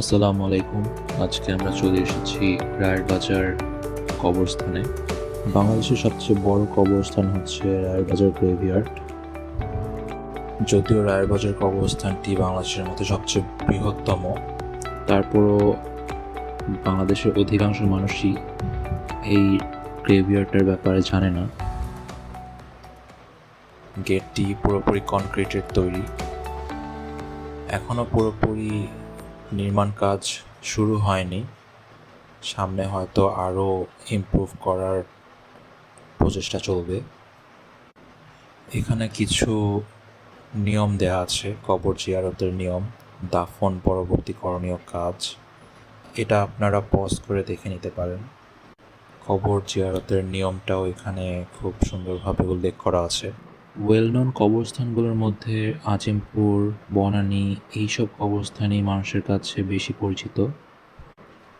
আসসালামু আলাইকুম। আজকে আমরা চলে এসেছি রায়ের বাজার কবরস্থানে। বাংলাদেশের সবচেয়ে বড় কবরস্থান হচ্ছে রায়ের বাজার গ্রেভইয়ার্ড। যদিও রায়ের বাজার কবরস্থানটি বাংলাদেশের মধ্যে সবচেয়ে বৃহত্তম, তারপরও বাংলাদেশের অধিকাংশ মানুষই এই গ্রেভইয়ার্ডটার ব্যাপারে জানে না। গেটটি পুরোপুরি কনক্রিটের তৈরি, এখনো পুরোপুরি নির্মাণ কাজ শুরু হয়নি। সামনে হয়তো আরও ইমপ্রুভ করার প্রচেষ্টা চলবে। এখানে কিছু নিয়ম দেয়া আছে, কবর জিয়ারতের নিয়ম, দাফন পরবর্তী করণীয় কাজ। এটা আপনারা পজ করে দেখে নিতে পারেন। কবর জিয়ারতের নিয়মটাও এখানে খুব সুন্দরভাবে উল্লেখ করা আছে। ওয়েল নন কবরস্থানগুলোর মধ্যে আজিমপুর, বনানী এইসব কবরস্থানই মানুষের কাছে বেশি পরিচিত।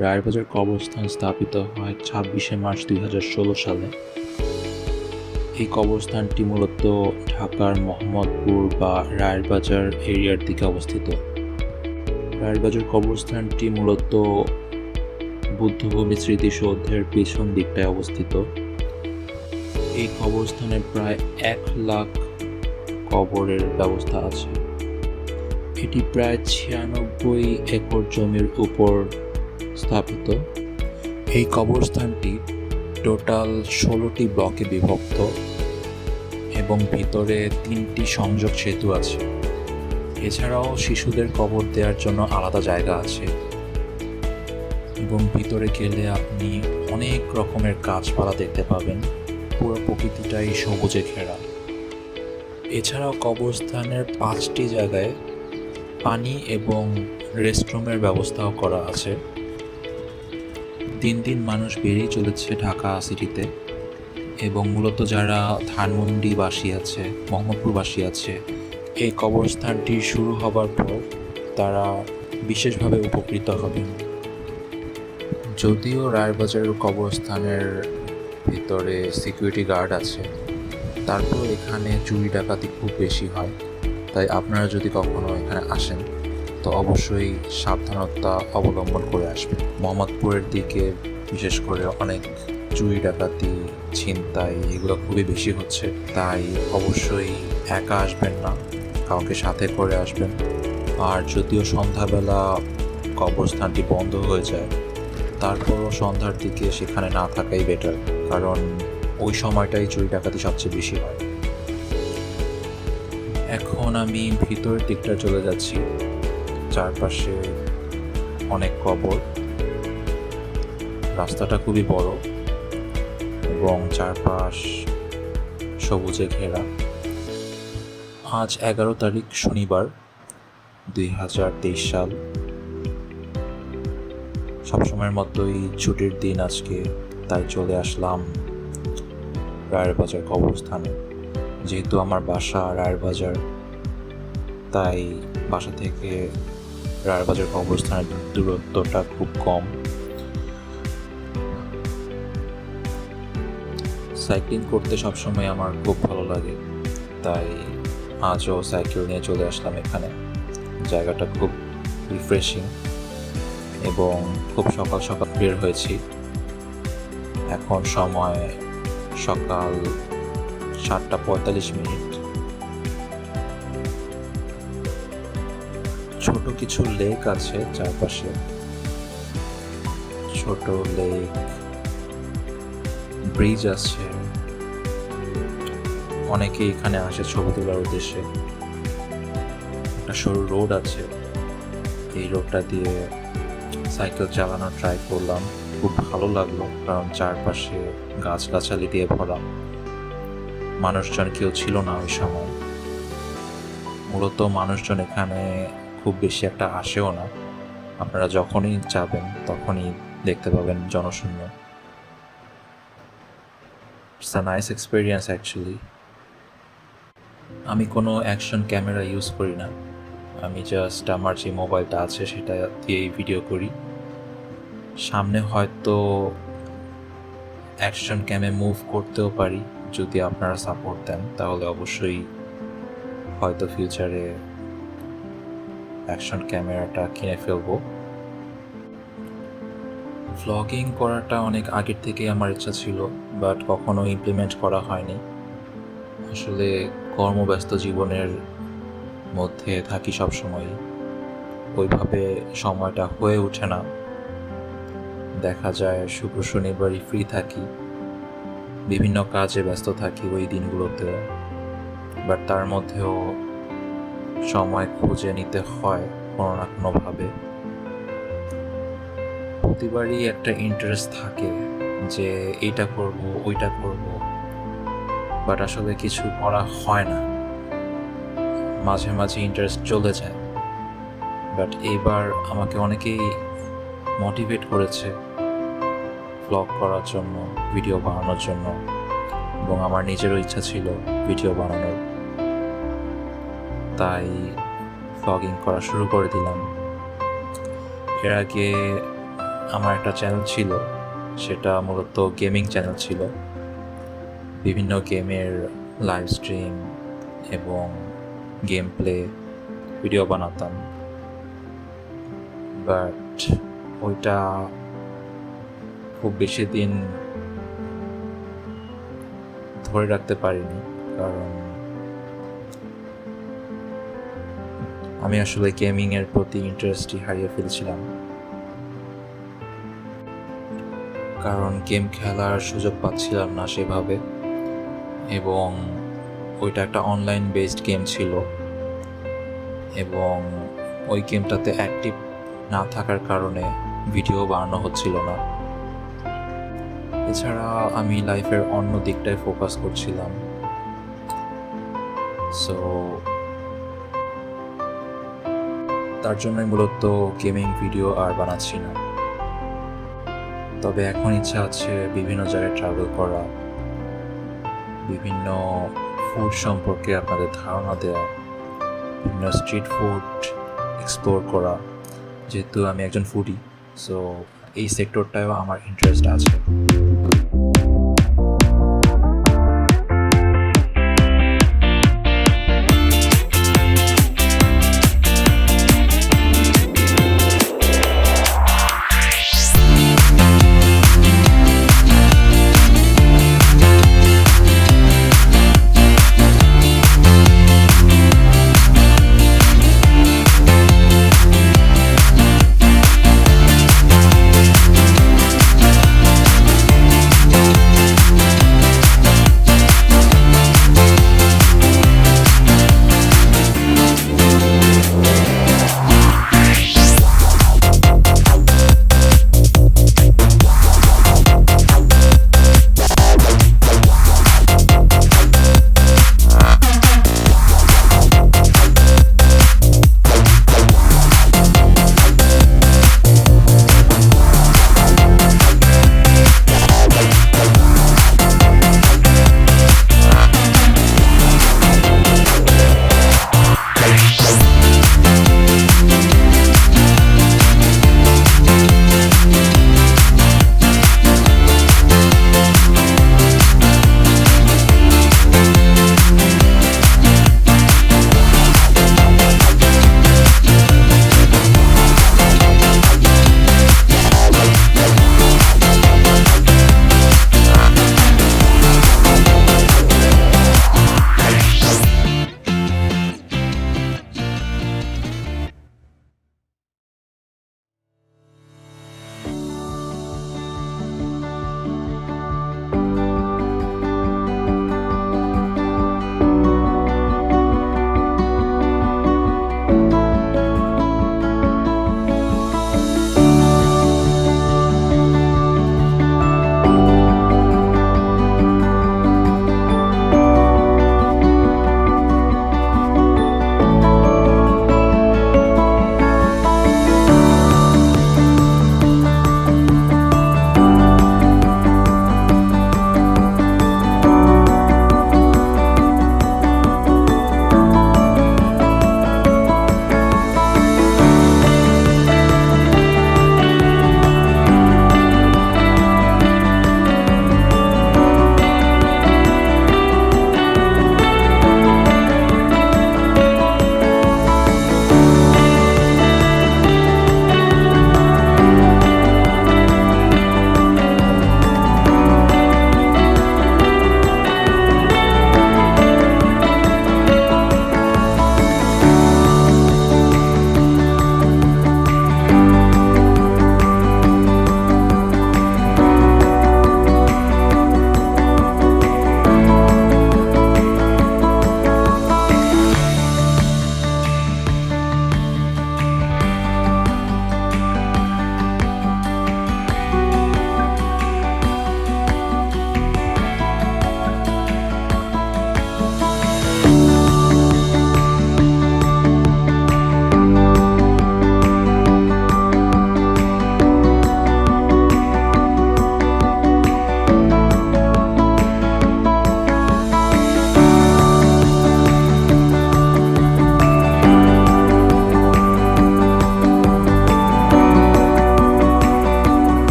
রায়ের বাজার কবরস্থান স্থাপিত হয় 26শে মার্চ 2016 সালে। এই কবরস্থানটি মূলত ঢাকার মোহাম্মদপুর বা রায়ের বাজার এরিয়ার দিকে অবস্থিত। রায়ের বাজার কবরস্থানটি মূলত বুদ্ধভূমি স্মৃতিসৌধের পেছন দিকটায় অবস্থিত। এই কবরস্থানে প্রায় 1 লাখ কবরের ব্যবস্থা আছে। এটি প্রায় 96 একর জমির উপর স্থাপিত। এই কবরস্থানটি টোটাল 16টি ব্লকে বিভক্ত এবং ভিতরে 3টি সংযোগ সেতু আছে। এছাড়াও শিশুদের কবর দেওয়ার জন্য আলাদা জায়গা আছে এবং ভিতরে গেলে আপনি অনেক রকমের গাছপালা দেখতে পাবেন। পুরো প্রকৃতিটাই সবুজে ঘেরা। এছাড়াও কবরস্থানের 5টি জায়গায় পানি এবং রেস্টরুমের ব্যবস্থাও করা আছে। দিন দিন মানুষ বেড়েই চলেছে ঢাকা সিটিতে, এবং মূলত যারা ধানমন্ডিবাসী আছে, মোহাম্মদপুরবাসী আছে, এই কবরস্থানটি শুরু হবার পর তারা বিশেষভাবে উপকৃত হবেন। যদিও রায়েরবাজার কবরস্থানের ভিতরে সিকিউরিটি গার্ড আছে, তারপর এখানে চুরি ডাকাতি খুব বেশি হয়। তাই আপনারা যদি কখনো এখানে আসেন তো অবশ্যই সাবধানতা অবলম্বন করে আসবেন। মোহাম্মদপুরের দিকে বিশেষ করে অনেক চুরি ডাকাতি, ছিনতাই এগুলো খুবই বেশি হচ্ছে। তাই অবশ্যই একা আসবেন না, কাউকে সাথে করে আসবেন। আর যদিও সন্ধ্যাবেলা কবরস্থানটি বন্ধ হয়ে যায়, তারপরও সন্ধ্যার দিকে সেখানে না থাকাই বেটার, কারণ ওই সময়টাই চুরি ডাকাতি সবচেয়ে বেশি হয়। এখন আমি ভিতরের দিকটা চলে যাচ্ছি। চারপাশে অনেক কবর, রাস্তাটা খুবই বড় এবং চারপাশ সবুজে ঘেরা। আজ 11 তারিখ শনিবার, 2023 সাল। সবসময়ের মতোই ছুটির দিন আজকে, তাই চলে আসলাম রায়ের বাজার কবরস্থানে। যেহেতু আমার বাসা রায়ের বাজার, তাই বাসা থেকে রায়ের বাজার কবরস্থানের দূরত্বটা খুব কম। সাইক্লিং করতে সবসময় আমার খুব ভালো লাগে, তাই আজও সাইকেল নিয়ে চলে আসলাম এখানে। জায়গাটা খুব রিফ্রেশিং এবং খুব সকাল সকাল বের হয়েছি। এখন সময় সকাল 7:45। ছোট কিছু লেক আছে চারপাশে, ছোট লেক, ব্রিজ আছে। অনেকে এখানে আসে ছবি তোলার উদ্দেশ্যে। একটা সরু রোড আছে, এই রোডটা দিয়ে সাইকেল চালানোর ট্রাই করলাম। খুব ভালো লাগলো, কারণ চারপাশে গাছগাছালি দিয়ে ভরা। মানুষজন কেউ ছিল না ওই সময়। মূলত মানুষজন এখানে খুব বেশি একটা আসেও না। আপনারা যখনই যাবেন তখনই দেখতে পাবেন জনশূন্য। It's a nice experience actually. আমি কোনো অ্যাকশন ক্যামেরা ইউজ করি না, আমি জাস্ট আমার যে মোবাইলটা আছে সেটা দিয়েই ভিডিও করি। সামনে হয়তো অ্যাকশন ক্যামে মুভ করতেও পারি, যদি আপনারা সাপোর্ট দেন তাহলে অবশ্যই হয়তো ফিউচারে অ্যাকশন ক্যামেরাটা কিনে ফেলবো। ভ্লগিং করাটা অনেক আগের থেকেই আমার ইচ্ছা ছিল, বাট কখনো ইমপ্লিমেন্ট করা হয়নি। আসলে কর্মব্যস্ত জীবনের মধ্যে থাকি সবসময়ই, ওইভাবে সময়টা হয়ে ওঠে না। দেখা যায় শুক্র শনিবারই ফ্রি থাকি, বিভিন্ন কাজে ব্যস্ত থাকি ওই দিনগুলোতেও, বাট তার মধ্যেও সময় খুঁজে নিতে হয় কোনো না কোনোভাবে। প্রতিবারই একটা ইন্টারেস্ট থাকে যে এইটা করব ওইটা করব, বাট আসলে কিছু করা হয় না। মাঝে মাঝে ইন্টারেস্ট চলে যায়, বাট এবার আমাকে অনেকেই মোটিভেট করেছে ব্লগ করার জন্য, ভিডিও বানানোর জন্য, এবং আমার নিজেরও ইচ্ছা ছিল ভিডিও বানানোর, তাই ব্লগিং করা শুরু করে দিলাম। এর আগে আমার একটা চ্যানেল ছিল, সেটা মূলত গেমিং চ্যানেল ছিল। বিভিন্ন গেমের লাইভ স্ট্রিম এবং গেম প্লে ভিডিও বানাতাম, বাট ওইটা খুব বেশি দিন ধরে রাখতে পারিনি, কারণ আমি আসলে গেমিংয়ের প্রতি ইন্টারেস্টই হারিয়ে ফেলছিলাম। কারণ গেম খেলার সুযোগ পাচ্ছিলাম না সেভাবে, এবং ওইটা একটা অনলাইন বেসড গেম ছিল, এবং ওই গেমটাতে অ্যাক্টিভ না থাকার কারণে ভিডিও বানানো হচ্ছিল না। এছাড়া আমি লাইফের অন্য দিকটায় ফোকাস করছিলাম, সো তার জন্যই মূলত গেমিং ভিডিও আর বানাচ্ছি না। তবে এখন ইচ্ছা আছে বিভিন্ন জায়গায় ট্রাভেল করা, বিভিন্ন ফুড সম্পর্কে আপনাদের ধারণা দেওয়া, বিভিন্ন স্ট্রিট ফুড এক্সপ্লোর করা। যেহেতু আমি একজন ফুডি, সো এই সেক্টরটায়ও আমার ইন্টারেস্ট আছে।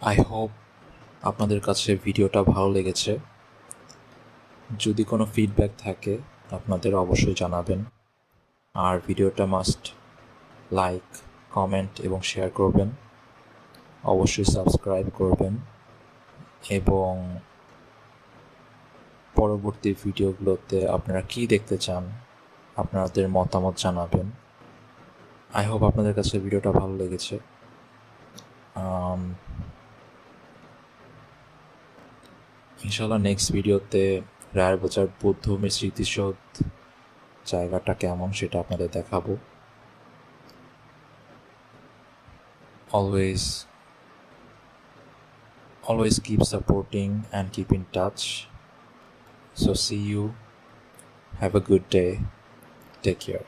আই হোপ আপনাদের কাছে ভিডিওটা ভালো লেগেছে। যদি কোনো ফিডব্যাক থাকে আপনাদের অবশ্যই জানাবেন। আর ভিডিওটা মাস্ট লাইক, কমেন্ট এবং শেয়ার করবেন। অবশ্যই সাবস্ক্রাইব করবেন এবং পরবর্তী ভিডিওগুলোতে আপনারা কী দেখতে চান আপনাদের মতামত জানাবেন। আই হোপ আপনাদের কাছে ভিডিওটা ভালো লেগেছে। ইনশাল্লাহ নেক্সট ভিডিওতে রায়েরবাজার বৌদ্ধভূমির স্মৃতিসৌধ জায়গাটা কেমন সেটা আপনাদের দেখাবো। Always keep supporting and keep in touch. So see you. Have a good day. Take care.